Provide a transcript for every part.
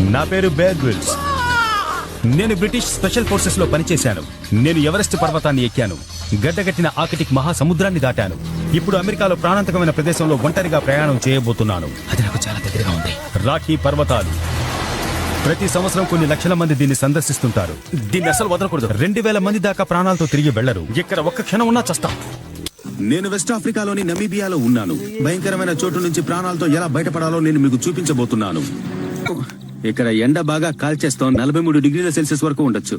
నా పేరు Bear Grylls. నేను బ్రిటిష్ స్పెషల్ ఫోర్సెస్ లో పనిచేశాను. నేను ఎవరెస్ట్ పర్వతాన్ని ఎక్కాను. గడ్డగట్టిన ఆర్కిటిక్ మహాసముద్రాన్ని దాటాను. ఇప్పుడు అమెరికాలో ప్రాణాంతకమైన ప్రదేశంలో ఒంటరిగా ప్రయాణం చేయబోతున్నాను. అది నాకు చాలా దగ్గరగా ఉంది. రాకీ పర్వతాలు. ప్రతి సంవత్సరం కొన్ని లక్షల మంది దీన్ని సందర్శిస్తుంటారు. దీన్ని అసలు వదలకూడదు. 2000 మంది దాకా ప్రాణాలతో తిరిగి వెళ్లరు. ఇక్కడ ఒక్క క్షణం ఉన్నా చస్తాం. నేను వెస్ట్ ఆఫ్రికాలోని నమీబియాలో ఉన్నాను. భయంకరమైన చోటు నుంచి ప్రాణాలతో ఎలా బయటపడాలో నేను మీకు చూపించబోతున్నాను. ఇక్కడ ఎండ బాగా కాల్చేస్తాం. 43 డిగ్రీల సెల్సియస్ వరకు ఉండొచ్చు.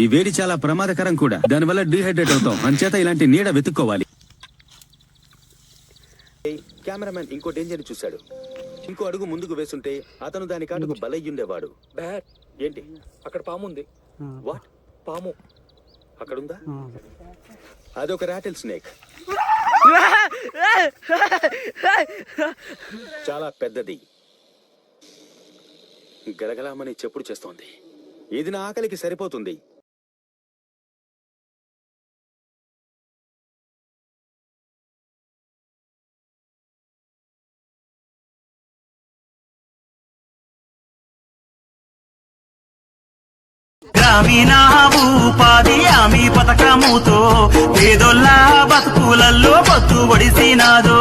ఈ వేడి చాలా ప్రమాదకరం కూడా. దానివల్ల డీహైడ్రేట్ అవుతాం. అంచేత ఇలాంటి నీడ వెతుక్కోవాలి. కెమెరామెన్ ఇంకో డేంజర్ చూశాడు. ఇంకో అడుగు ముందుకు వేసుంటే అతను దాని కాటుకు బలయ్యుండేవాడు. ఏంటి అక్కడ పాము ఉంది. వాట్? పాము అక్కడుందా? అదొక రాటిల్ స్నేక్. చాలా పెద్దది. గలగలామని చెప్పుడు చేస్తోంది. ఇది నా ఆకలికి సరిపోతుంది. గ్రామీణ ఉపాధి హామీ పథకముతో పేదోళ్ళ బతుకులల్లో పొత్తు ఒడిసినాదో.